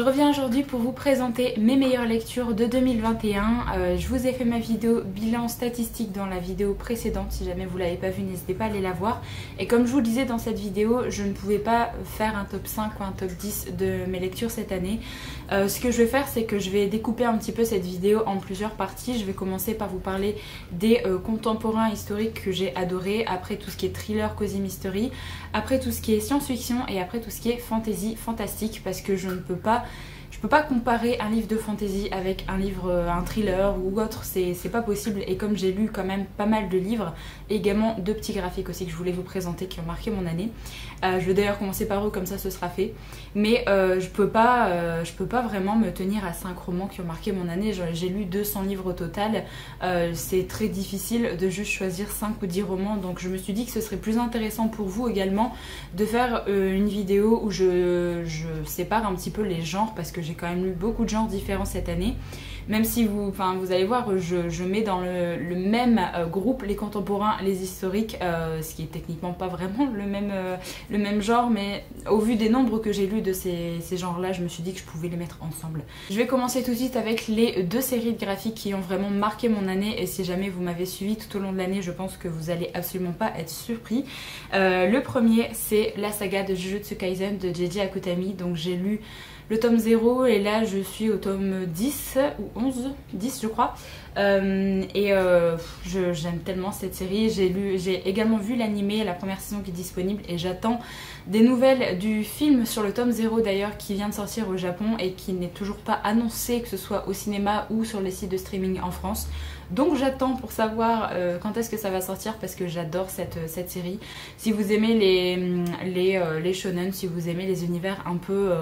Je reviens aujourd'hui pour vous présenter mes meilleures lectures de 2021. Je vous ai fait ma vidéo bilan statistique dans la vidéo précédente. Si jamais vous ne l'avez pas vue, n'hésitez pas à aller la voir. Et comme je vous le disais dans cette vidéo, je ne pouvais pas faire un top 5 ou un top 10 de mes lectures cette année. Ce que je vais faire, c'est que je vais découper un petit peu cette vidéo en plusieurs parties. Je vais commencer par vous parler des contemporains historiques que j'ai adorés, après tout ce qui est thriller, cozy mystery, après tout ce qui est science-fiction et après tout ce qui est fantasy, fantastique, parce que je ne peux pas comparer un livre de fantasy avec un livre, un thriller ou autre, c'est pas possible. Et comme j'ai lu quand même pas mal de livres, et également deux petits graphiques aussi que je voulais vous présenter qui ont marqué mon année. Je vais d'ailleurs commencer par eux, comme ça ce sera fait. Mais je peux pas vraiment me tenir à 5 romans qui ont marqué mon année. J'ai lu 200 livres au total. C'est très difficile de juste choisir 5 ou 10 romans. Donc je me suis dit que ce serait plus intéressant pour vous également de faire une vidéo où je sépare un petit peu les genres, parce que j'ai quand même lu beaucoup de genres différents cette année. Même si vous allez voir, je mets dans le même groupe les contemporains, les historiques, ce qui est techniquement pas vraiment le même genre, mais au vu des nombres que j'ai lus de ces genres-là, je me suis dit que je pouvais les mettre ensemble. Je vais commencer tout de suite avec les deux séries de graphiques qui ont vraiment marqué mon année, et si jamais vous m'avez suivi tout au long de l'année, je pense que vous allez absolument pas être surpris. Le premier, c'est la saga de Jujutsu Kaisen de Jeiji Akutami. Donc j'ai lu le tome 0 et là je suis au tome 10 ou 11, 10 je crois. J'aime tellement cette série. J'ai également vu l'animé, la première saison qui est disponible, et j'attends des nouvelles du film sur le tome 0 d'ailleurs, qui vient de sortir au Japon et qui n'est toujours pas annoncé, que ce soit au cinéma ou sur les sites de streaming en France. Donc j'attends pour savoir quand est-ce que ça va sortir, parce que j'adore cette série. Si vous aimez les shonen, si vous aimez les univers un peu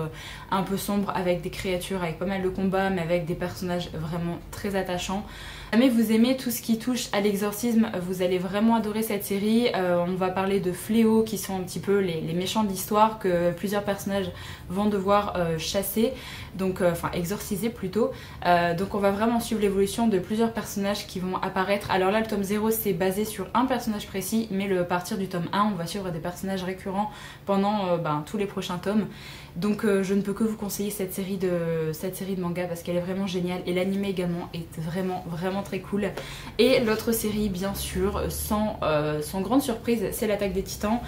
sombres, avec des créatures, avec pas mal de combats, mais avec des personnages vraiment très attachants. Mais vous aimez tout ce qui touche à l'exorcisme, vous allez vraiment adorer cette série. On va parler de fléaux qui sont un petit peu les méchants de l'histoire, que plusieurs personnages vont devoir chasser, donc exorciser plutôt. Donc on va vraiment suivre l'évolution de plusieurs personnages qui vont apparaître. Alors là, le tome 0 c'est basé sur un personnage précis, mais à partir du tome 1 on va suivre des personnages récurrents pendant tous les prochains tomes. Donc je ne peux que vous conseiller cette série de manga, parce qu'elle est vraiment géniale, et l'anime également est vraiment très cool. Et l'autre série, bien sûr, sans grande surprise, c'est l'Attaque des Titans.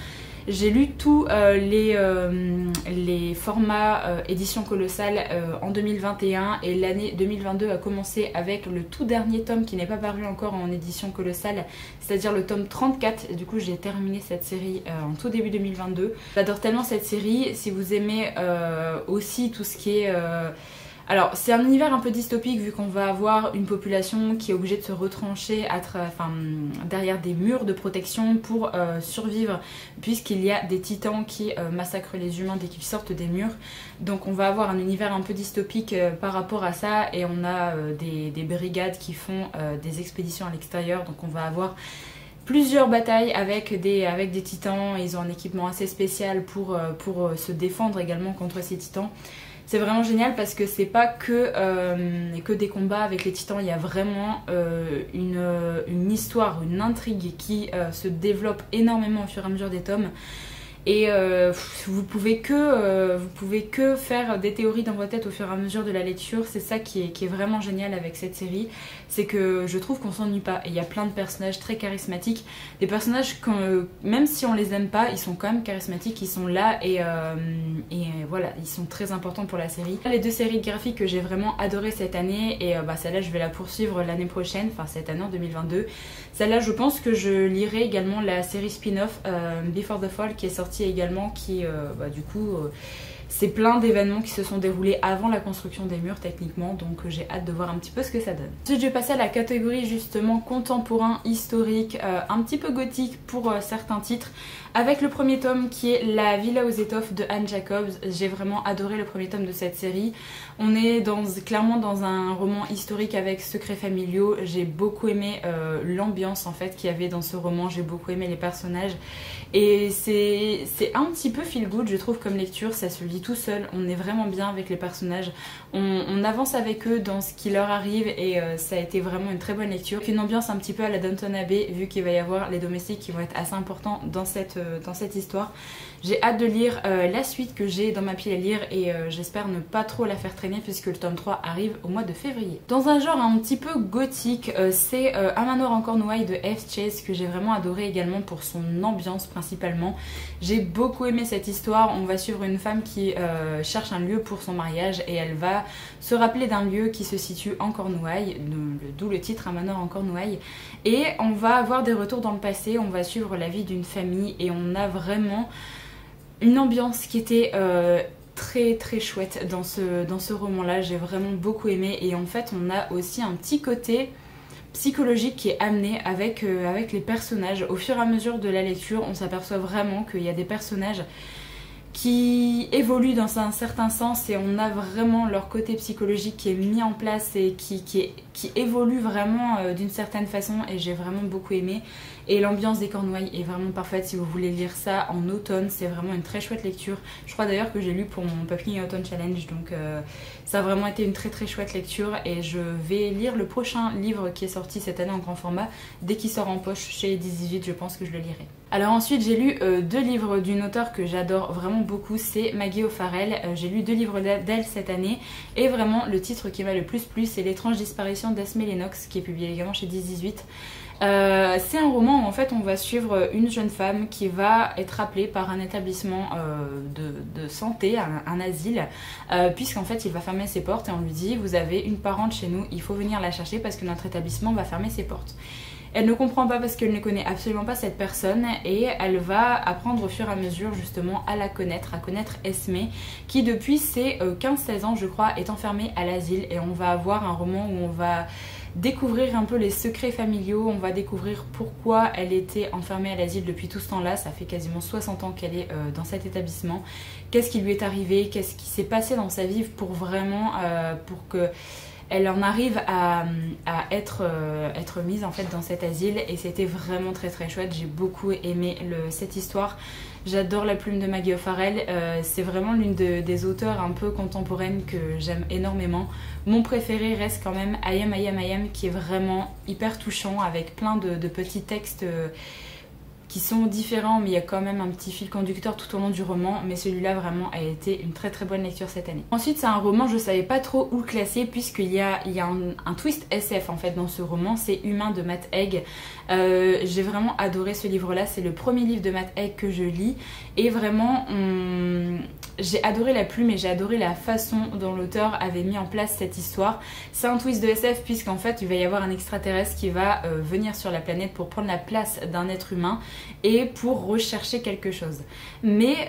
J'ai lu tous les formats édition colossale en 2021, et l'année 2022 a commencé avec le tout dernier tome qui n'est pas paru encore en édition colossale, c'est-à-dire le tome 34. Et du coup j'ai terminé cette série en tout début 2022. J'adore tellement cette série. Si vous aimez aussi tout ce qui est... Alors c'est un univers un peu dystopique, vu qu'on va avoir une population qui est obligée de se retrancher derrière des murs de protection pour survivre, puisqu'il y a des titans qui massacrent les humains dès qu'ils sortent des murs. Donc on va avoir un univers un peu dystopique par rapport à ça, et on a des brigades qui font des expéditions à l'extérieur. Donc on va avoir plusieurs batailles avec des titans. Ils ont un équipement assez spécial pour se défendre également contre ces titans. C'est vraiment génial, parce que c'est pas que des combats avec les titans, il y a vraiment une histoire, une intrigue qui se développe énormément au fur et à mesure des tomes. Et vous pouvez que faire des théories dans votre tête au fur et à mesure de la lecture. C'est ça qui est vraiment génial avec cette série, c'est que je trouve qu'on s'ennuie pas. Et il y a plein de personnages très charismatiques, des personnages même si on les aime pas, ils sont quand même charismatiques, ils sont là, et voilà, ils sont très importants pour la série. Les deux séries graphiques que j'ai vraiment adoré cette année, et celle-là je vais la poursuivre l'année prochaine, enfin cette année en 2022. Celle-là je pense que je lirai également la série spin-off Before the Fall, qui est sortie également, qui du coup c'est plein d'événements qui se sont déroulés avant la construction des murs techniquement, donc j'ai hâte de voir un petit peu ce que ça donne. Ensuite je vais passer à la catégorie justement contemporain, historique, un petit peu gothique pour certains titres, avec le premier tome qui est La Villa aux étoffes de Anne Jacobs. J'ai vraiment adoré le premier tome de cette série. On est clairement dans un roman historique avec secrets familiaux. J'ai beaucoup aimé l'ambiance en fait qu'il y avait dans ce roman, j'ai beaucoup aimé les personnages, et c'est un petit peu feel good je trouve comme lecture. Ça se lit tout seul, on est vraiment bien avec les personnages, on avance avec eux dans ce qui leur arrive, et ça a été vraiment une très bonne lecture. Une ambiance un petit peu à la Downton Abbey, vu qu'il va y avoir les domestiques qui vont être assez importants dans cette histoire. J'ai hâte de lire la suite que j'ai dans ma pile à lire et j'espère ne pas trop la faire traîner puisque le tome 3 arrive au mois de février. Dans un genre un petit peu gothique, c'est Un manoir en Cornouailles de F. Chase que j'ai vraiment adoré également pour son ambiance principalement. J'ai beaucoup aimé cette histoire. On va suivre une femme qui cherche un lieu pour son mariage et elle va se rappeler d'un lieu qui se situe en Cornouailles, d'où le titre Un manoir en Cornouailles. Et on va avoir des retours dans le passé, on va suivre la vie d'une famille et on a vraiment une ambiance qui était très très chouette dans ce roman-là. J'ai vraiment beaucoup aimé et en fait on a aussi un petit côté psychologique qui est amené avec les personnages. Au fur et à mesure de la lecture, on s'aperçoit vraiment qu'il y a des personnages qui évoluent dans un certain sens et on a vraiment leur côté psychologique qui est mis en place et qui évolue vraiment d'une certaine façon et j'ai vraiment beaucoup aimé. Et l'ambiance des Cornouailles est vraiment parfaite si vous voulez lire ça en automne, c'est vraiment une très chouette lecture. Je crois d'ailleurs que j'ai lu pour mon Puppy Autumn Challenge, donc ça a vraiment été une très très chouette lecture et je vais lire le prochain livre qui est sorti cette année en grand format. Dès qu'il sort en poche chez 18, je pense que je le lirai. Alors ensuite j'ai lu 2 livres d'une auteure que j'adore vraiment beaucoup, c'est Maggie O'Farrell. J'ai lu 2 livres d'elle cette année et vraiment le titre qui m'a le plus plu c'est L'étrange disparition d'Esme Lennox qui est publié également chez 18. C'est un roman où en fait on va suivre une jeune femme qui va être appelée par un établissement de santé, un asile, puisqu'en fait il va fermer ses portes et on lui dit vous avez une parente chez nous, il faut venir la chercher parce que notre établissement va fermer ses portes. Elle ne comprend pas parce qu'elle ne connaît absolument pas cette personne et elle va apprendre au fur et à mesure justement à connaître Esme qui depuis ses 15-16 ans je crois est enfermée à l'asile et on va avoir un roman où on va découvrir un peu les secrets familiaux, on va découvrir pourquoi elle était enfermée à l'asile depuis tout ce temps-là, ça fait quasiment 60 ans qu'elle est dans cet établissement, qu'est-ce qui lui est arrivé, qu'est-ce qui s'est passé dans sa vie pour vraiment, pour que elle en arrive à être mise en fait dans cet asile et c'était vraiment très très chouette, j'ai beaucoup aimé cette histoire. J'adore la plume de Maggie O'Farrell, c'est vraiment l'une des auteurs un peu contemporaines que j'aime énormément. Mon préféré reste quand même I Am qui est vraiment hyper touchant avec plein de petits textes qui sont différents mais il y a quand même un petit fil conducteur tout au long du roman, mais celui-là vraiment a été une très très bonne lecture cette année. Ensuite c'est un roman, je savais pas trop où le classer puisqu'il y a un twist SF en fait dans ce roman, c'est Humain de Matt Haig. J'ai vraiment adoré ce livre-là, c'est le premier livre de Matt Haig que je lis et vraiment j'ai adoré la plume et j'ai adoré la façon dont l'auteur avait mis en place cette histoire. C'est un twist de SF puisqu'en fait il va y avoir un extraterrestre qui va venir sur la planète pour prendre la place d'un être humain et pour rechercher quelque chose. Mais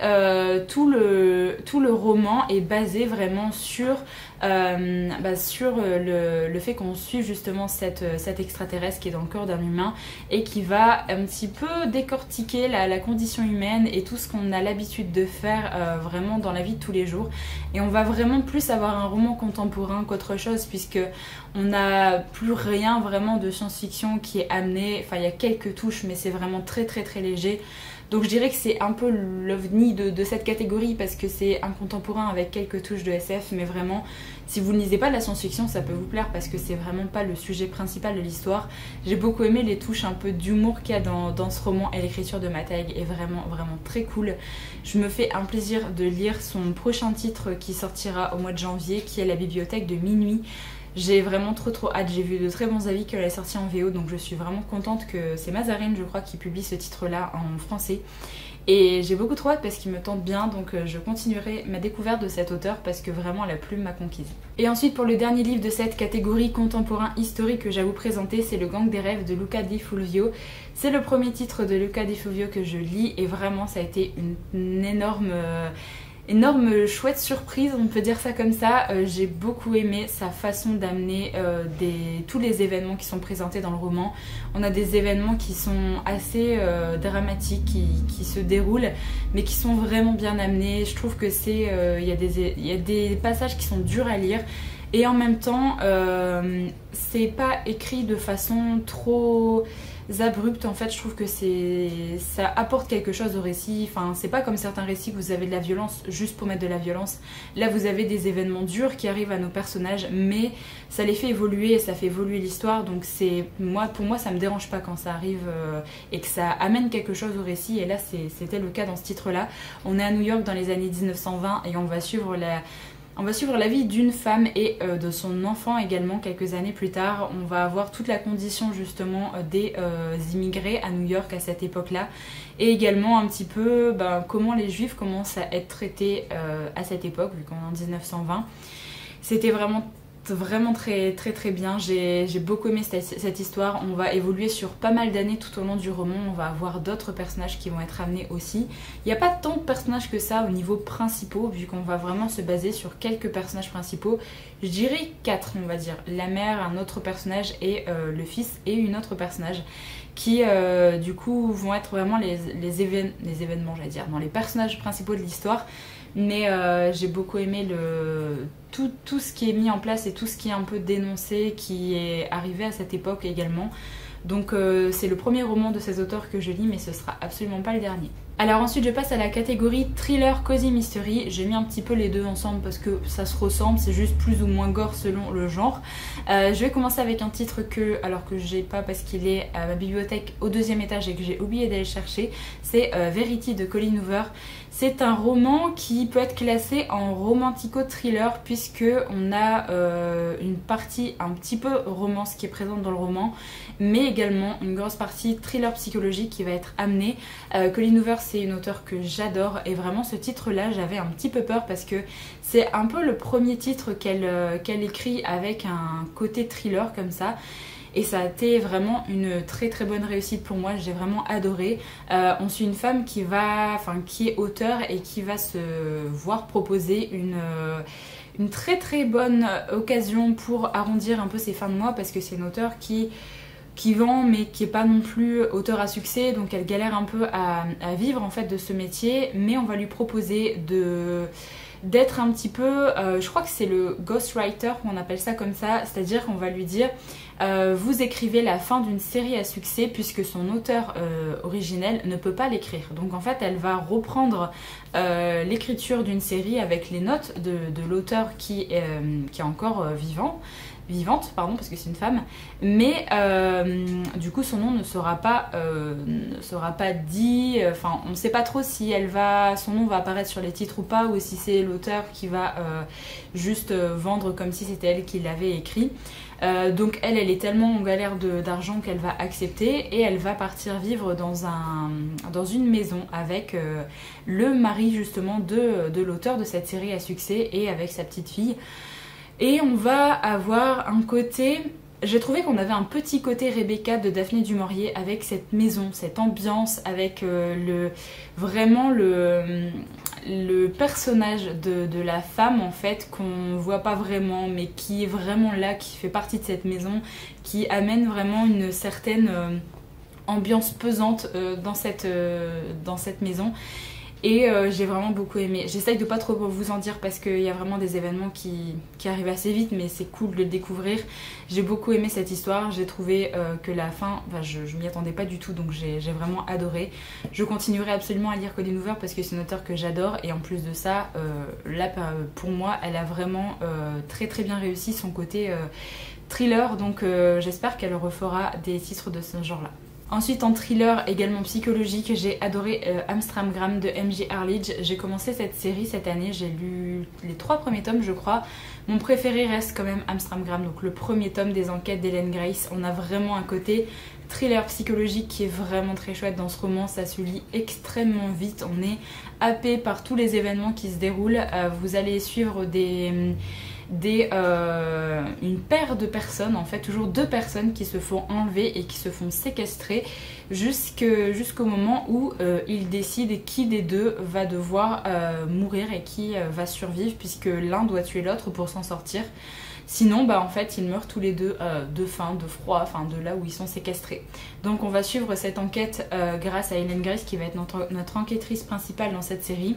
tout le roman est basé vraiment sur le fait qu'on suive justement cet extraterrestre qui est dans le corps d'un humain et qui va un petit peu décortiquer la condition humaine et tout ce qu'on a l'habitude de faire vraiment dans la vie de tous les jours. Et on va vraiment plus avoir un roman contemporain qu'autre chose puisque on n'a plus rien vraiment de science-fiction qui est amené, enfin il y a quelques touches mais c'est vraiment très très très léger. Donc je dirais que c'est un peu l'ovni de cette catégorie parce que c'est un contemporain avec quelques touches de SF, mais vraiment, si vous ne lisez pas de la science-fiction, ça peut vous plaire parce que c'est vraiment pas le sujet principal de l'histoire. J'ai beaucoup aimé les touches un peu d'humour qu'il y a dans ce roman et l'écriture de Matt Haig est vraiment vraiment très cool. Je me fais un plaisir de lire son prochain titre qui sortira au mois de janvier, qui est La bibliothèque de minuit. J'ai vraiment trop hâte, j'ai vu de très bons avis qu'elle est sortie en VO, donc je suis vraiment contente que c'est Mazarine je crois qui publie ce titre là en français. Et j'ai beaucoup trop hâte parce qu'il me tente bien, donc je continuerai ma découverte de cet auteur parce que vraiment la plume m'a conquise. Et ensuite pour le dernier livre de cette catégorie contemporain historique que j'ai à vous présenter, c'est Le Gang des rêves de Luca Di Fulvio. C'est le premier titre de Luca Di Fulvio que je lis et vraiment ça a été une énorme chouette surprise, on peut dire ça comme ça. J'ai beaucoup aimé sa façon d'amener tous les événements qui sont présentés dans le roman. On a des événements qui sont assez dramatiques, qui se déroulent, mais qui sont vraiment bien amenés. Je trouve que il y a des passages qui sont durs à lire. Et en même temps, c'est pas écrit de façon trop abruptes. En fait, je trouve que ça apporte quelque chose au récit. Enfin, c'est pas comme certains récits où vous avez de la violence juste pour mettre de la violence. Là, vous avez des événements durs qui arrivent à nos personnages, mais ça les fait évoluer et ça fait évoluer l'histoire. Donc pour moi, ça me dérange pas quand ça arrive et que ça amène quelque chose au récit. Et là, c'était le cas dans ce titre-là. On est à New York dans les années 1920 et on va suivre la vie d'une femme et de son enfant également quelques années plus tard. On va avoir toute la condition justement des immigrés à New York à cette époque-là. Et également un petit peu comment les juifs commencent à être traités à cette époque, vu qu'on est en 1920. C'était vraiment très très très bien. J'ai beaucoup aimé cette histoire. On va évoluer sur pas mal d'années tout au long du roman. On va avoir d'autres personnages qui vont être amenés aussi. Il n'y a pas tant de personnages que ça au niveau principaux, vu qu'on va vraiment se baser sur quelques personnages principaux. Je dirais 4, on va dire. La mère, un autre personnage et le fils et une autre personnage qui du coup vont être vraiment les événements, j'allais dire, dans les personnages principaux de l'histoire. Mais j'ai beaucoup aimé tout ce qui est mis en place et tout ce qui est un peu dénoncé, qui est arrivé à cette époque également. Donc c'est le premier roman de ces auteurs que je lis, mais ce sera absolument pas le dernier. Alors ensuite je passe à la catégorie thriller cozy mystery. J'ai mis un petit peu les deux ensemble parce que ça se ressemble, c'est juste plus ou moins gore selon le genre. Je vais commencer avec un titre alors que j'ai pas parce qu'il est à ma bibliothèque au 2e étage et que j'ai oublié d'aller chercher. C'est Verity de Colleen Hoover. C'est un roman qui peut être classé en romantico-thriller puisque on a une partie un petit peu romance qui est présente dans le roman, mais également une grosse partie thriller psychologique qui va être amenée. Colleen Hoover, c'est une auteure que j'adore et vraiment ce titre-là, j'avais un petit peu peur parce que c'est un peu le premier titre qu'elle écrit avec un côté thriller comme ça. Et ça a été vraiment une très très bonne réussite pour moi, j'ai vraiment adoré. On suit une femme qui est auteure et qui va se voir proposer une très très bonne occasion pour arrondir un peu ses fins de mois parce que c'est une auteure qui vend mais qui est pas non plus auteur à succès, donc elle galère un peu à vivre en fait de ce métier, mais on va lui proposer d'être un petit peu, je crois que c'est le ghostwriter qu'on appelle ça comme ça, c'est-à-dire qu'on va lui dire vous écrivez la fin d'une série à succès puisque son auteur originel ne peut pas l'écrire. Donc en fait elle va reprendre l'écriture d'une série avec les notes de l'auteur qui est encore vivante, pardon, parce que c'est une femme, mais du coup son nom ne sera pas dit, enfin on ne sait pas trop si son nom va apparaître sur les titres ou pas, ou si c'est l'auteur qui va juste vendre comme si c'était elle qui l'avait écrit. Donc elle est tellement en galère d'argent qu'elle va accepter et elle va partir vivre dans une maison avec le mari justement de l'auteur de cette série à succès et avec sa petite fille. Et on va avoir un côté... J'ai trouvé qu'on avait un petit côté Rebecca de Daphné du Maurier avec cette maison, cette ambiance, avec vraiment le personnage de la femme en fait qu'on voit pas vraiment mais qui est vraiment là, qui fait partie de cette maison, qui amène vraiment une certaine ambiance pesante dans cette maison. Et j'ai vraiment beaucoup aimé. J'essaye de pas trop vous en dire parce qu'il y a vraiment des événements qui arrivent assez vite, mais c'est cool de le découvrir. J'ai beaucoup aimé cette histoire. J'ai trouvé que la fin, je m'y attendais pas du tout, donc j'ai vraiment adoré. Je continuerai absolument à lire Colleen Hoover parce que c'est une auteure que j'adore. Et en plus de ça, là pour moi, elle a vraiment très très bien réussi son côté thriller. Donc j'espère qu'elle refera des titres de ce genre-là. Ensuite en thriller également psychologique, j'ai adoré Amstramgram de M.J. Arledge. J'ai commencé cette série cette année, j'ai lu les 3 premiers tomes je crois. Mon préféré reste quand même Amstramgram, donc le premier tome des enquêtes d'Hélène Grace. On a vraiment un côté thriller psychologique qui est vraiment très chouette dans ce roman, ça se lit extrêmement vite, on est happé par tous les événements qui se déroulent. Vous allez suivre une paire de personnes, en fait toujours 2 personnes qui se font enlever et qui se font séquestrer jusqu'au moment où ils décident qui des deux va devoir mourir et qui va survivre, puisque l'un doit tuer l'autre pour s'en sortir. Sinon, en fait, ils meurent tous les deux de faim, de froid, enfin de là où ils sont séquestrés. Donc on va suivre cette enquête grâce à Hélène Grace qui va être notre enquêtrice principale dans cette série.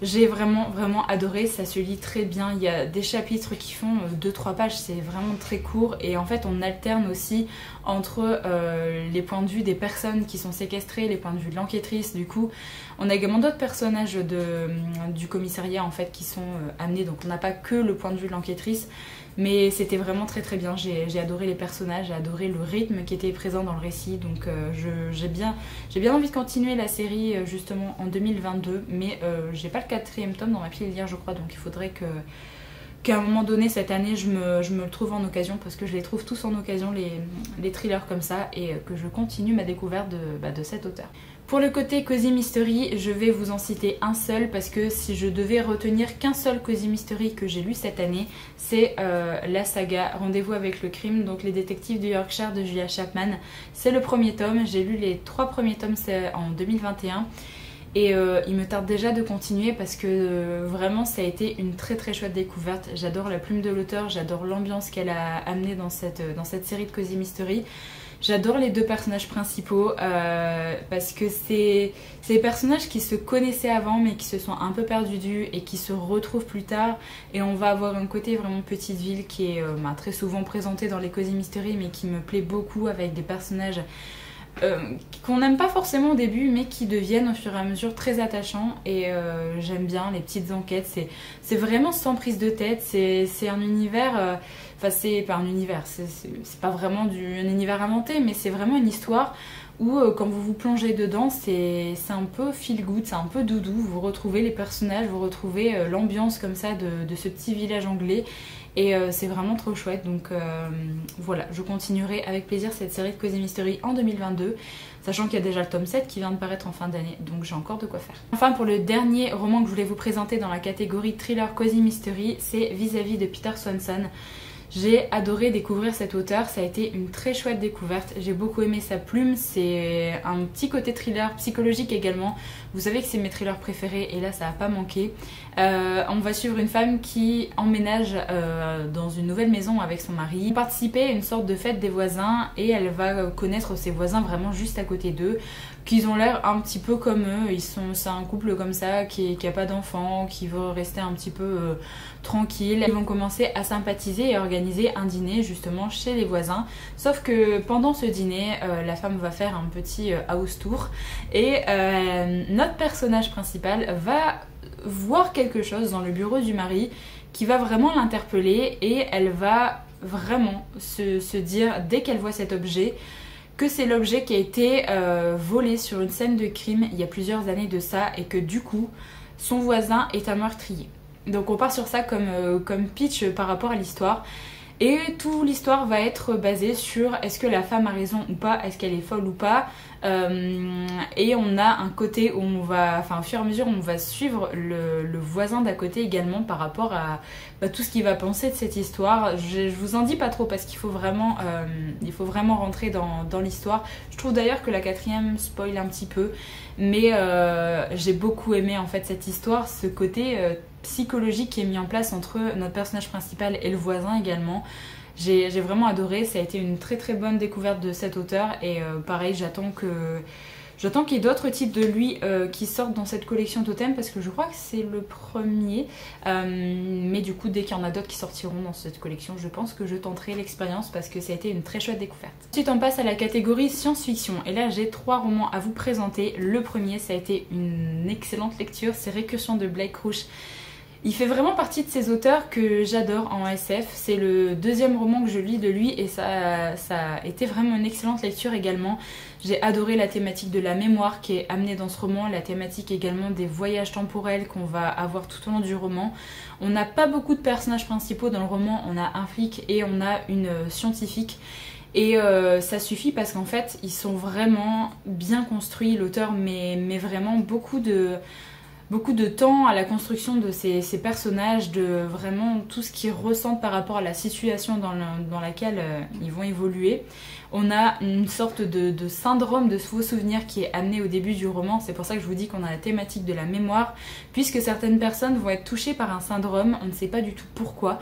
J'ai vraiment adoré, ça se lit très bien, il y a des chapitres qui font 2-3 pages, c'est vraiment très court et en fait on alterne aussi entre les points de vue des personnes qui sont séquestrées, les points de vue de l'enquêtrice. Du coup on a également d'autres personnages du commissariat en fait qui sont amenés, donc on n'a pas que le point de vue de l'enquêtrice. Mais c'était vraiment très bien, j'ai adoré les personnages, j'ai adoré le rythme qui était présent dans le récit. Donc j'ai bien envie de continuer la série justement en 2022. Mais j'ai pas le 4e tome dans ma pile lire je crois. Donc il faudrait qu'à un moment donné cette année je me le trouve en occasion. Parce que je les trouve tous en occasion les thrillers comme ça. Et que je continue ma découverte de cet auteur. Pour le côté Cozy Mystery, je vais vous en citer un seul parce que si je devais retenir qu'un seul Cozy Mystery que j'ai lu cette année, c'est la saga Rendez-vous avec le crime, donc les détectives du Yorkshire de Julia Chapman. C'est le premier tome, j'ai lu les 3 premiers tomes en 2021 et il me tarde déjà de continuer parce que vraiment ça a été une très chouette découverte. J'adore la plume de l'auteur, j'adore l'ambiance qu'elle a amenée dans cette série de Cozy Mystery. J'adore les 2 personnages principaux parce que c'est des personnages qui se connaissaient avant mais qui se sont un peu perdus de vue et qui se retrouvent plus tard. Et on va avoir un côté vraiment petite ville qui est très souvent présenté dans les Cozy Mystery mais qui me plaît beaucoup avec des personnages qu'on n'aime pas forcément au début mais qui deviennent au fur et à mesure très attachants. Et j'aime bien les petites enquêtes, c'est vraiment sans prise de tête, c'est un univers... Enfin, c'est pas un univers, c'est pas vraiment un univers inventé, mais c'est vraiment une histoire où quand vous vous plongez dedans, c'est un peu feel good, c'est un peu doudou. Vous retrouvez les personnages, vous retrouvez l'ambiance comme ça de ce petit village anglais. Et c'est vraiment trop chouette. Donc voilà, je continuerai avec plaisir cette série de Cozy Mystery en 2022. Sachant qu'il y a déjà le tome 7 qui vient de paraître en fin d'année, donc j'ai encore de quoi faire. Enfin, pour le dernier roman que je voulais vous présenter dans la catégorie thriller Cozy Mystery, c'est Vis-à-vis de Peter Swanson. J'ai adoré découvrir cet auteur, ça a été une très chouette découverte, j'ai beaucoup aimé sa plume, c'est un petit côté thriller psychologique également. Vous savez que c'est mes thrillers préférés et là ça n'a pas manqué. On va suivre une femme qui emménage dans une nouvelle maison avec son mari, participer à une sorte de fête des voisins et elle va connaître ses voisins vraiment juste à côté d'eux, qu'ils ont l'air un petit peu comme eux. C'est un couple comme ça qui a pas d'enfants, qui veut rester un petit peu tranquille. Ils vont commencer à sympathiser et organiser un dîner justement chez les voisins. Sauf que pendant ce dîner, la femme va faire un petit house tour et notre personnage principal va voir quelque chose dans le bureau du mari qui va vraiment l'interpeller et elle va vraiment se dire dès qu'elle voit cet objet que c'est l'objet qui a été volé sur une scène de crime il y a plusieurs années de ça et que du coup son voisin est un meurtrier. Donc on part sur ça comme pitch par rapport à l'histoire. Et toute l'histoire va être basée sur est-ce que la femme a raison ou pas, est-ce qu'elle est folle ou pas. Et on a un côté où on va, enfin au fur et à mesure on va suivre le voisin d'à côté également par rapport à tout ce qu'il va penser de cette histoire. Je vous en dis pas trop parce qu'il faut vraiment rentrer dans l'histoire. Je trouve d'ailleurs que la 4e spoil un petit peu, mais j'ai beaucoup aimé en fait cette histoire, ce côté psychologique qui est mis en place entre notre personnage principal et le voisin également. J'ai vraiment adoré, ça a été une très bonne découverte de cet auteur et pareil j'attends qu'il y ait d'autres titres de lui qui sortent dans cette collection Totem parce que je crois que c'est le premier, mais du coup dès qu'il y en a d'autres qui sortiront dans cette collection je pense que je tenterai l'expérience parce que ça a été une très chouette découverte. Ensuite on passe à la catégorie science-fiction et là j'ai 3 romans à vous présenter. Le premier ça a été une excellente lecture, c'est Récursion de Blake Crouch. Il fait vraiment partie de ces auteurs que j'adore en SF. C'est le 2e roman que je lis de lui et ça a été vraiment une excellente lecture également. J'ai adoré la thématique de la mémoire qui est amenée dans ce roman, la thématique également des voyages temporels qu'on va avoir tout au long du roman. On n'a pas beaucoup de personnages principaux dans le roman, on a un flic et on a une scientifique. Et ça suffit parce qu'en fait ils sont vraiment bien construits, l'auteur met vraiment beaucoup de temps à la construction de ces personnages, de vraiment tout ce qu'ils ressentent par rapport à la situation dans laquelle ils vont évoluer. On a une sorte de syndrome de faux souvenirs qui est amené au début du roman, c'est pour ça que je vous dis qu'on a la thématique de la mémoire, puisque certaines personnes vont être touchées par un syndrome, on ne sait pas du tout pourquoi.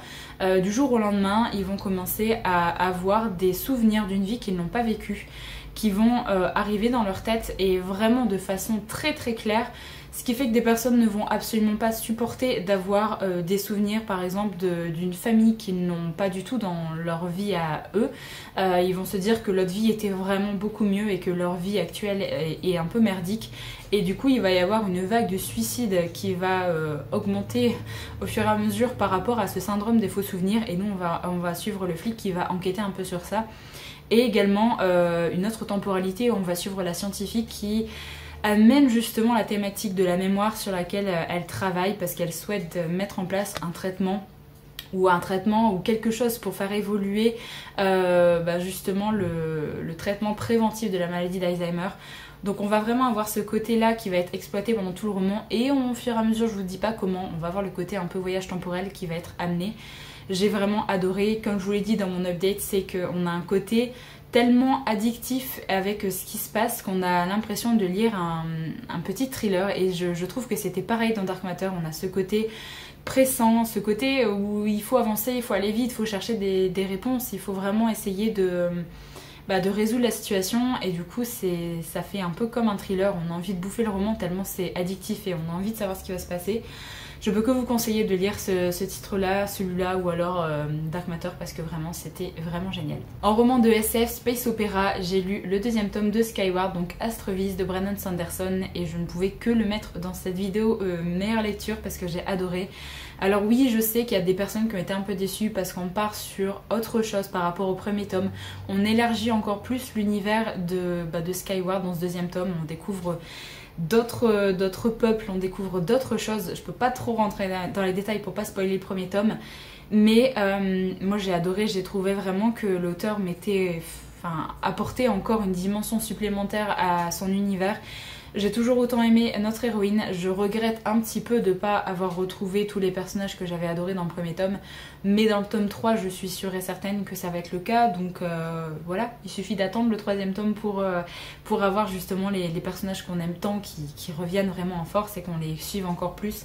Du jour au lendemain, ils vont commencer à avoir des souvenirs d'une vie qu'ils n'ont pas vécue, qui vont arriver dans leur tête et vraiment de façon très claire. Ce qui fait que des personnes ne vont absolument pas supporter d'avoir des souvenirs par exemple d'une famille qu'ils n'ont pas du tout dans leur vie à eux. Ils vont se dire que l'autre vie était vraiment beaucoup mieux et que leur vie actuelle est un peu merdique. Et du coup il va y avoir une vague de suicides qui va augmenter au fur et à mesure par rapport à ce syndrome des faux souvenirs. Et nous on va suivre le flic qui va enquêter un peu sur ça. Et également une autre temporalité où on va suivre la scientifique qui amène justement la thématique de la mémoire sur laquelle elle travaille parce qu'elle souhaite mettre en place un traitement ou quelque chose pour faire évoluer justement le traitement préventif de la maladie d'Alzheimer. Donc on va vraiment avoir ce côté-là qui va être exploité pendant tout le roman et au fur et à mesure, je vous dis pas comment, on va avoir le côté un peu voyage temporel qui va être amené. J'ai vraiment adoré, comme je vous l'ai dit dans mon update, c'est qu'on a un côté tellement addictif avec ce qui se passe qu'on a l'impression de lire un petit thriller et je trouve que c'était pareil dans Dark Matter. On a ce côté pressant, ce côté où il faut avancer, il faut aller vite, il faut chercher des réponses, il faut vraiment essayer de résoudre la situation et du coup ça fait un peu comme un thriller. On a envie de bouffer le roman tellement c'est addictif et on a envie de savoir ce qui va se passer. Je peux que vous conseiller de lire ce titre-là, celui-là ou alors Dark Matter parce que vraiment c'était vraiment génial. En roman de SF, Space Opera, j'ai lu le deuxième tome de Skyward, donc Astrovis de Brandon Sanderson et je ne pouvais que le mettre dans cette vidéo meilleure lecture parce que j'ai adoré. Alors oui, je sais qu'il y a des personnes qui ont été un peu déçues parce qu'on part sur autre chose par rapport au premier tome. On élargit encore plus l'univers de Skyward dans ce deuxième tome, on découvre d'autres peuples, on découvre d'autres choses. Je peux pas trop rentrer dans les détails pour pas spoiler le premier tome, mais moi j'ai adoré, j'ai trouvé vraiment que l'auteur apportait encore une dimension supplémentaire à son univers. J'ai toujours autant aimé notre héroïne, je regrette un petit peu de ne pas avoir retrouvé tous les personnages que j'avais adorés dans le premier tome, mais dans le tome 3 je suis sûre et certaine que ça va être le cas, donc voilà, il suffit d'attendre le troisième tome pour avoir justement les personnages qu'on aime tant qui reviennent vraiment en force et qu'on les suive encore plus.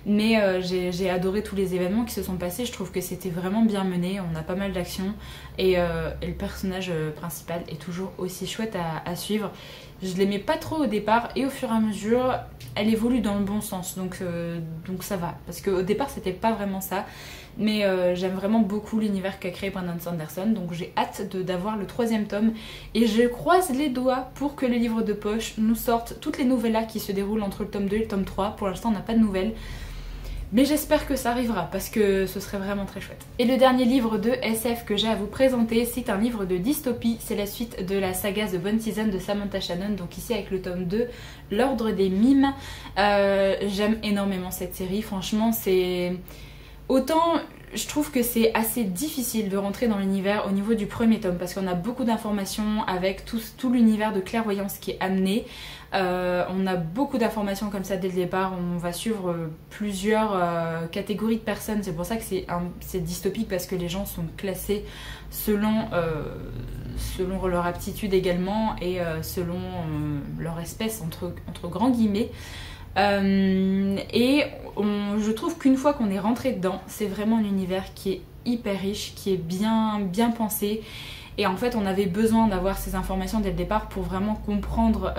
Mais j'ai adoré tous les événements qui se sont passés, je trouve que c'était vraiment bien mené, on a pas mal d'actions et le personnage principal est toujours aussi chouette à suivre. Je l'aimais pas trop au départ et au fur et à mesure elle évolue dans le bon sens, donc ça va, parce qu'au départ c'était pas vraiment ça, mais j'aime vraiment beaucoup l'univers qu'a créé Brandon Sanderson, donc j'ai hâte d'avoir le troisième tome et je croise les doigts pour que le livre de poche nous sorte toutes les novellas qui se déroulent entre le tome 2 et le tome 3. Pour l'instant on n'a pas de nouvelles, mais j'espère que ça arrivera parce que ce serait vraiment très chouette. Et le dernier livre de SF que j'ai à vous présenter, c'est un livre de dystopie. C'est la suite de la saga The Bone Season de Samantha Shannon, donc ici avec le tome 2, L'Ordre des Mimes. J'aime énormément cette série, franchement c'est... Autant je trouve que c'est assez difficile de rentrer dans l'univers au niveau du premier tome parce qu'on a beaucoup d'informations avec tout l'univers de clairvoyance qui est amené. On a beaucoup d'informations comme ça dès le départ, on va suivre plusieurs catégories de personnes, c'est pour ça que c'est dystopique parce que les gens sont classés selon leur aptitude également et selon leur espèce entre grands guillemets. Je trouve qu'une fois qu'on est rentré dedans, c'est vraiment un univers qui est hyper riche, qui est bien pensé. Et en fait on avait besoin d'avoir ces informations dès le départ pour vraiment comprendre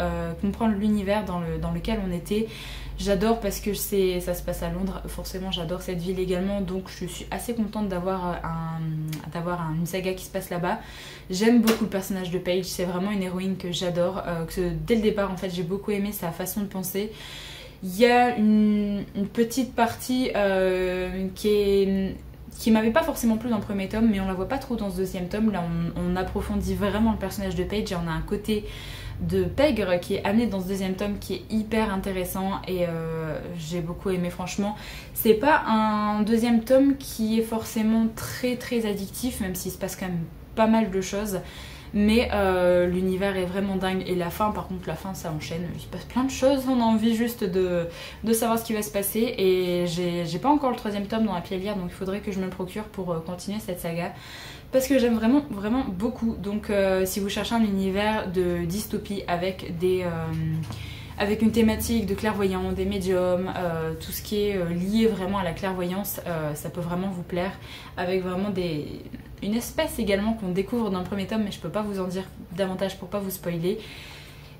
l'univers dans lequel on était. J'adore parce que ça se passe à Londres, forcément j'adore cette ville également, donc je suis assez contente d'avoir une saga qui se passe là-bas. J'aime beaucoup le personnage de Paige, c'est vraiment une héroïne que j'adore, dès le départ en fait j'ai beaucoup aimé sa façon de penser. Il y a une petite partie qui m'avait pas forcément plu dans le premier tome, mais on la voit pas trop dans ce deuxième tome. Là on approfondit vraiment le personnage de Paige et on a un côté de Pegre qui est amené dans ce deuxième tome qui est hyper intéressant et j'ai beaucoup aimé franchement. C'est pas un deuxième tome qui est forcément très addictif, même s'il se passe quand même pas mal de choses, mais l'univers est vraiment dingue et la fin, par contre la fin ça enchaîne, il se passe plein de choses, on a envie juste de savoir ce qui va se passer et j'ai pas encore le troisième tome dans la pile à lire, donc il faudrait que je me le procure pour continuer cette saga parce que j'aime vraiment beaucoup. Donc si vous cherchez un univers de dystopie avec avec une thématique de clairvoyant, des médiums, tout ce qui est lié vraiment à la clairvoyance, ça peut vraiment vous plaire, avec vraiment une espèce également qu'on découvre dans le premier tome, mais je peux pas vous en dire davantage pour pas vous spoiler.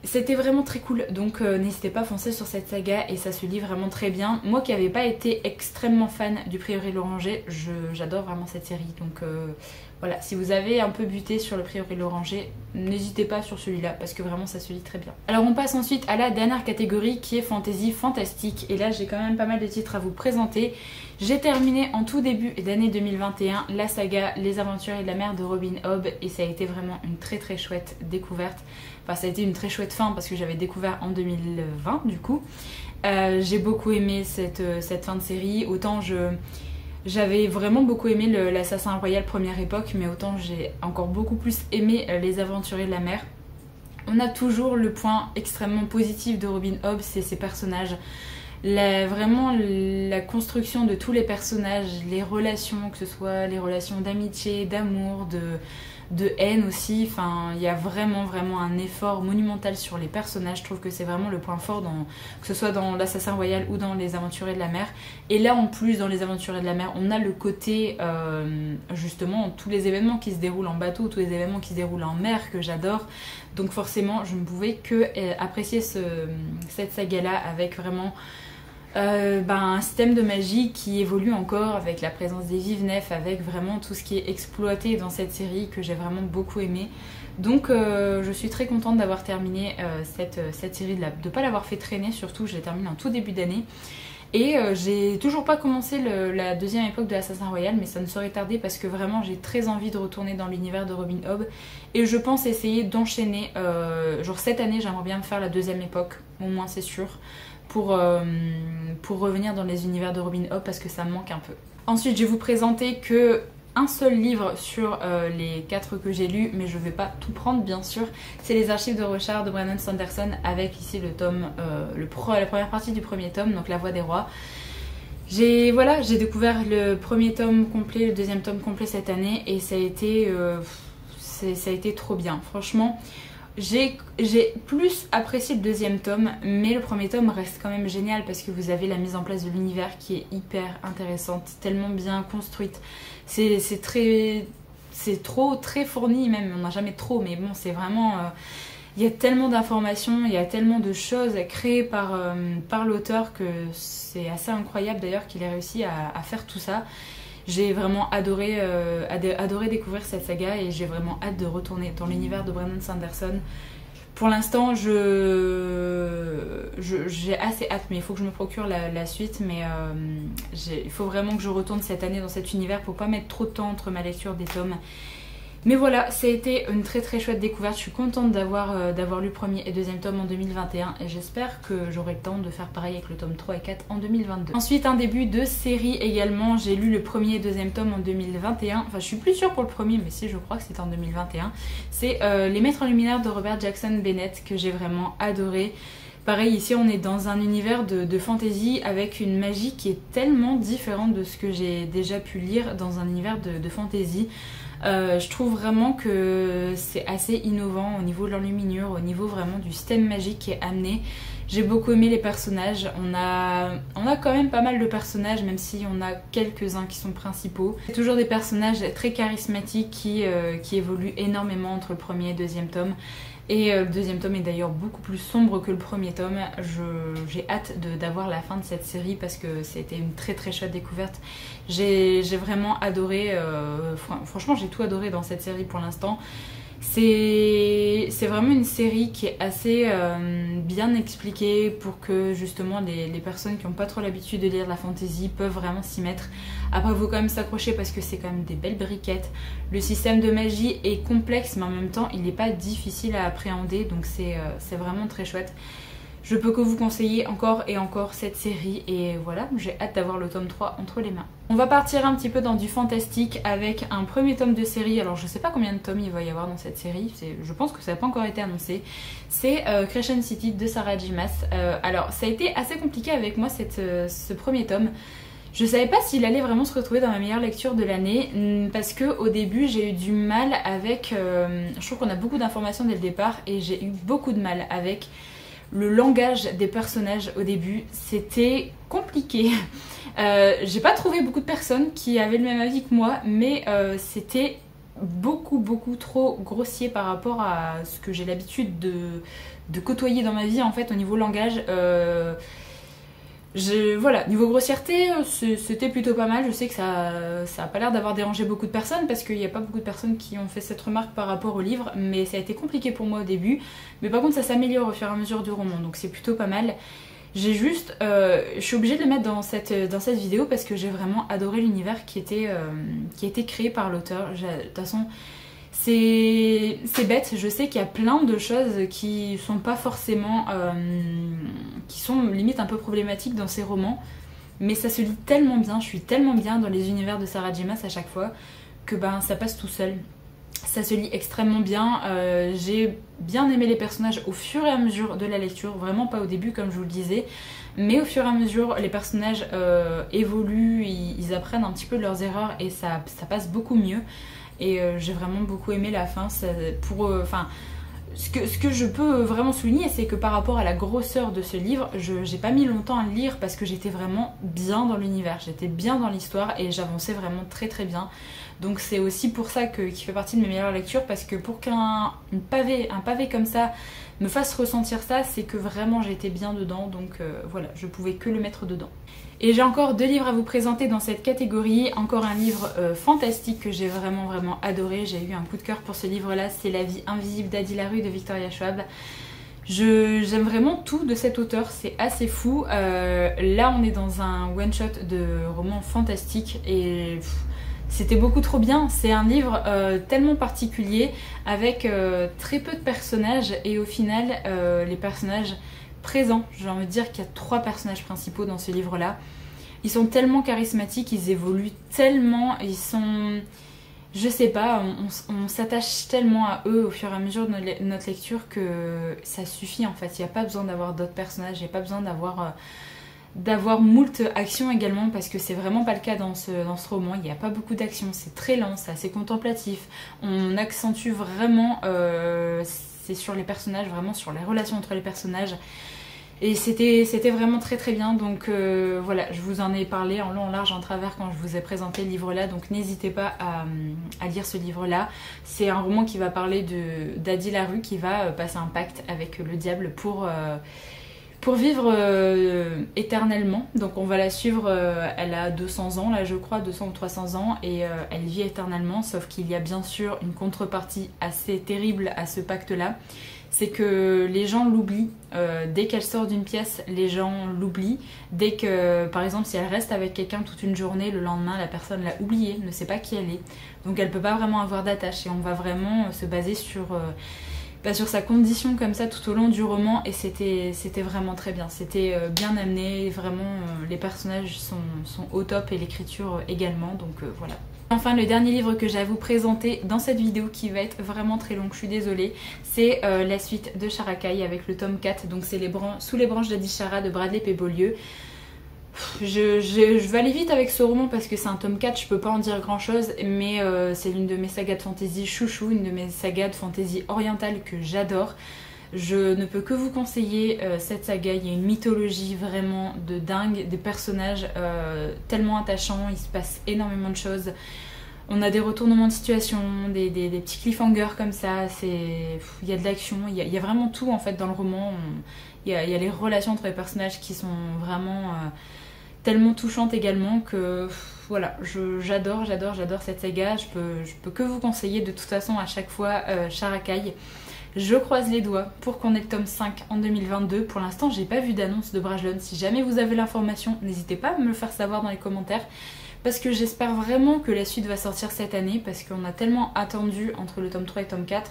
C'était vraiment très cool, donc n'hésitez pas à foncer sur cette saga et ça se lit vraiment très bien. Moi qui n'avais pas été extrêmement fan du Prieuré de l'Oranger, j'adore vraiment cette série, donc voilà, si vous avez un peu buté sur le Prieuré de l'Oranger, n'hésitez pas sur celui-là parce que vraiment ça se lit très bien. Alors on passe ensuite à la dernière catégorie qui est fantasy fantastique, et là j'ai quand même pas mal de titres à vous présenter. J'ai terminé en tout début d'année 2021 la saga Les Aventuriers de la Mer de Robin Hobb, et ça a été vraiment une très très chouette découverte. Enfin, ça a été une très chouette fin parce que j'avais découvert en 2020 du coup. J'ai beaucoup aimé cette fin de série. Autant j'avais vraiment beaucoup aimé l'Assassin Royal première époque, mais autant j'ai encore beaucoup plus aimé Les Aventuriers de la Mer. On a toujours le point extrêmement positif de Robin Hobb, c'est ses personnages. Vraiment la construction de tous les personnages, les relations, que ce soit les relations d'amitié, d'amour, de haine aussi. Enfin, il y a vraiment un effort monumental sur les personnages. Je trouve que c'est vraiment le point fort, que ce soit dans l'Assassin Royal ou dans Les Aventuriers de la Mer. Et là en plus dans Les Aventuriers de la Mer, on a le côté justement tous les événements qui se déroulent en bateau, tous les événements qui se déroulent en mer que j'adore. Donc forcément je ne pouvais que apprécier cette saga là avec vraiment un système de magie qui évolue encore avec la présence des vives nefs, avec vraiment tout ce qui est exploité dans cette série que j'ai vraiment beaucoup aimé. Donc je suis très contente d'avoir terminé cette série, de ne pas l'avoir fait traîner, surtout je l'ai terminée en tout début d'année. Et j'ai toujours pas commencé la deuxième époque de l'Assassin Royal, mais ça ne saurait tarder parce que vraiment j'ai très envie de retourner dans l'univers de Robin Hobb. Et je pense essayer d'enchaîner, genre cette année j'aimerais bien me faire la deuxième époque, au moins c'est sûr. Pour revenir dans les univers de Robin Hobb parce que ça me manque un peu. Ensuite je vais vous présenter que un seul livre sur les 4 que j'ai lus, mais je vais pas tout prendre bien sûr. C'est Les Archives de Rochard de Brandon Sanderson, avec ici le tome, la première partie du premier tome, donc La Voix des Rois. J'ai découvert le premier tome complet, le deuxième tome complet cette année, et ça a été trop bien, franchement. J'ai plus apprécié le deuxième tome, mais le premier tome reste quand même génial parce que vous avez la mise en place de l'univers qui est hyper intéressante, tellement bien construite. C'est très fourni même, on n'a jamais trop, mais bon c'est vraiment... il y a tellement d'informations, il y a tellement de choses créées par l'auteur que c'est assez incroyable d'ailleurs qu'il ait réussi à faire tout ça. J'ai vraiment adoré découvrir cette saga et j'ai vraiment hâte de retourner dans l'univers de Brandon Sanderson. Pour l'instant, j'ai assez hâte, mais il faut que je me procure la suite. Mais il faut vraiment que je retourne cette année dans cet univers pour pas mettre trop de temps entre ma lecture des tomes. Mais voilà, ça a été une très très chouette découverte. Je suis contente d'avoir lu premier et deuxième tome en 2021 et j'espère que j'aurai le temps de faire pareil avec le tome 3 et 4 en 2022. Ensuite, un début de série également. J'ai lu le premier et deuxième tome en 2021. Enfin, je suis plus sûre pour le premier, mais si, je crois que c'était en 2021. C'est Les Maîtres Luminaires de Robert Jackson Bennett que j'ai vraiment adoré. Pareil, ici on est dans un univers de fantasy avec une magie qui est tellement différente de ce que j'ai déjà pu lire dans un univers de fantasy. Je trouve vraiment que c'est assez innovant au niveau de l'enluminure, au niveau vraiment du système magique qui est amené. J'ai beaucoup aimé les personnages, on a quand même pas mal de personnages, même si on a quelques-uns qui sont principaux. C'est toujours des personnages très charismatiques qui évoluent énormément entre le premier et le deuxième tome. Et le deuxième tome est d'ailleurs beaucoup plus sombre que le premier tome. J'ai hâte d'avoir la fin de cette série parce que c'était une très très chouette découverte. J'ai vraiment adoré, franchement j'ai tout adoré dans cette série pour l'instant. C'est vraiment une série qui est assez bien expliquée pour que justement les personnes qui n'ont pas trop l'habitude de lire de la fantasy peuvent vraiment s'y mettre. Après il faut quand même s'accrocher parce que c'est quand même des belles briquettes. Le système de magie est complexe mais en même temps il n'est pas difficile à appréhender, donc c'est vraiment très chouette. Je peux que vous conseiller encore et encore cette série et voilà, j'ai hâte d'avoir le tome 3 entre les mains. On va partir un petit peu dans du fantastique avec un premier tome de série. Alors je sais pas combien de tomes il va y avoir dans cette série, je pense que ça n'a pas encore été annoncé. C'est Crescent City de Sarah J. Maas. Alors ça a été assez compliqué avec moi ce premier tome. Je savais pas s'il allait vraiment se retrouver dans ma meilleure lecture de l'année parce que au début j'ai eu du mal avec... je trouve qu'on a beaucoup d'informations dès le départ et j'ai eu beaucoup de mal avec le langage des personnages au début. C'était compliqué. J'ai pas trouvé beaucoup de personnes qui avaient le même avis que moi, mais c'était beaucoup trop grossier par rapport à ce que j'ai l'habitude de côtoyer dans ma vie en fait au niveau langage. Voilà, niveau grossièreté, c'était plutôt pas mal. Je sais que ça a pas l'air d'avoir dérangé beaucoup de personnes parce qu'il n'y a pas beaucoup de personnes qui ont fait cette remarque par rapport au livre, mais ça a été compliqué pour moi au début. Mais par contre ça s'améliore au fur et à mesure du roman, donc c'est plutôt pas mal. J'ai juste, je suis obligée de le mettre dans cette vidéo parce que j'ai vraiment adoré l'univers qui a été créé par l'auteur. De toute façon, c'est bête, je sais qu'il y a plein de choses qui sont pas forcément, qui sont limite un peu problématiques dans ces romans, mais ça se lit tellement bien, je suis tellement bien dans les univers de Sarah J. Maas à chaque fois que ben ça passe tout seul. Ça se lit extrêmement bien, j'ai bien aimé les personnages au fur et à mesure de la lecture, vraiment pas au début comme je vous le disais, mais au fur et à mesure les personnages évoluent, ils apprennent un petit peu de leurs erreurs et ça passe beaucoup mieux. Et j'ai vraiment beaucoup aimé la fin. Ce que je peux vraiment souligner, c'est que par rapport à la grosseur de ce livre, j'ai pas mis longtemps à le lire parce que j'étais vraiment bien dans l'univers, j'étais bien dans l'histoire et j'avançais vraiment très bien. Donc c'est aussi pour ça qu'il fait partie de mes meilleures lectures, parce que pour qu'un pavé comme ça me fasse ressentir ça, c'est que vraiment j'étais bien dedans, donc voilà, je pouvais que le mettre dedans. Et j'ai encore 2 livres à vous présenter dans cette catégorie, encore un livre fantastique que j'ai vraiment adoré, j'ai eu un coup de cœur pour ce livre là, c'est La vie invisible d'Adi Larue de Victoria Schwab. J'aime vraiment tout de cet auteur, c'est assez fou. Là on est dans un one shot de roman fantastique et c'était beaucoup trop bien. C'est un livre tellement particulier avec très peu de personnages et au final les personnages présents, j'ai envie de dire qu'il y a 3 personnages principaux dans ce livre là. Ils sont tellement charismatiques, ils évoluent tellement, ils sont... Je sais pas, on s'attache tellement à eux au fur et à mesure de notre lecture que ça suffit en fait. Il n'y a pas besoin d'avoir d'autres personnages, il n'y a pas besoin d'avoir moult actions également, parce que c'est vraiment pas le cas dans ce roman. Il n'y a pas beaucoup d'actions, c'est très lent, c'est assez contemplatif. On accentue vraiment, c'est sur les personnages, vraiment sur les relations entre les personnages. Et c'était vraiment très bien, donc voilà, je vous en ai parlé en long, en large, en travers quand je vous ai présenté le livre là, donc n'hésitez pas à lire ce livre là. C'est un roman qui va parler d'Adi Larue qui va passer un pacte avec le diable pour vivre éternellement. Donc on va la suivre, elle a 200 ans là je crois, 200 ou 300 ans, et elle vit éternellement, sauf qu'il y a bien sûr une contrepartie assez terrible à ce pacte là. C'est que les gens l'oublient, dès qu'elle sort d'une pièce, les gens l'oublient. Dès que, par exemple, si elle reste avec quelqu'un toute une journée, le lendemain, la personne l'a oubliée, ne sait pas qui elle est. Donc elle peut pas vraiment avoir d'attache, et on va vraiment se baser sur sa condition comme ça tout au long du roman, et c'était vraiment très bien. C'était bien amené, vraiment les personnages sont au top et l'écriture également, donc voilà. Enfin, le dernier livre que j'ai à vous présenter dans cette vidéo, qui va être vraiment très longue, je suis désolée, c'est la suite de Sharakai avec le tome 4, donc c'est Sous les branches d'Adishara de Bradley P. Beaulieu. Je vais aller vite avec ce roman parce que c'est un tome 4, je peux pas en dire grand chose, mais c'est l'une de mes sagas de fantasy chouchou, une de mes sagas de fantasy orientale que j'adore. Je ne peux que vous conseiller cette saga. Il y a une mythologie vraiment de dingue, des personnages tellement attachants, il se passe énormément de choses. On a des retournements de situation, des petits cliffhangers comme ça, il y a de l'action, il y a vraiment tout en fait dans le roman. Il y a les relations entre les personnages qui sont vraiment tellement touchantes également que voilà, j'adore cette saga. Je peux que vous conseiller de toute façon à chaque fois Sharakai. Je croise les doigts pour qu'on ait le tome 5 en 2022. Pour l'instant, j'ai pas vu d'annonce de Brajlon. Si jamais vous avez l'information, n'hésitez pas à me le faire savoir dans les commentaires, parce que j'espère vraiment que la suite va sortir cette année, parce qu'on a tellement attendu entre le tome 3 et le tome 4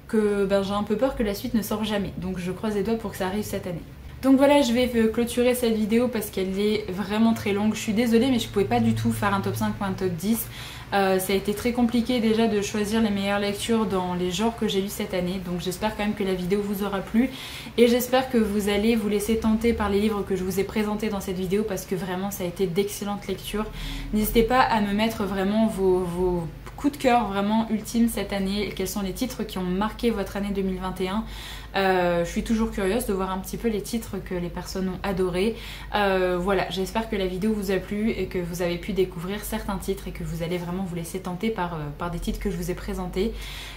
que j'ai un peu peur que la suite ne sorte jamais. Donc je croise les doigts pour que ça arrive cette année. Donc voilà, je vais clôturer cette vidéo parce qu'elle est vraiment très longue. Je suis désolée, mais je pouvais pas du tout faire un top 5 ou un top 10. Ça a été très compliqué déjà de choisir les meilleures lectures dans les genres que j'ai lus cette année. Donc j'espère quand même que la vidéo vous aura plu. Et j'espère que vous allez vous laisser tenter par les livres que je vous ai présentés dans cette vidéo, parce que vraiment ça a été d'excellentes lectures. N'hésitez pas à me mettre vraiment vos coup de cœur vraiment ultime cette année, quels sont les titres qui ont marqué votre année 2021. Je suis toujours curieuse de voir un petit peu les titres que les personnes ont adorés. Voilà, j'espère que la vidéo vous a plu et que vous avez pu découvrir certains titres et que vous allez vraiment vous laisser tenter par des titres que je vous ai présentés.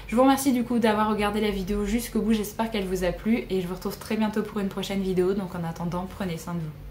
Je vous remercie du coup d'avoir regardé la vidéo jusqu'au bout, j'espère qu'elle vous a plu et je vous retrouve très bientôt pour une prochaine vidéo. Donc en attendant, prenez soin de vous.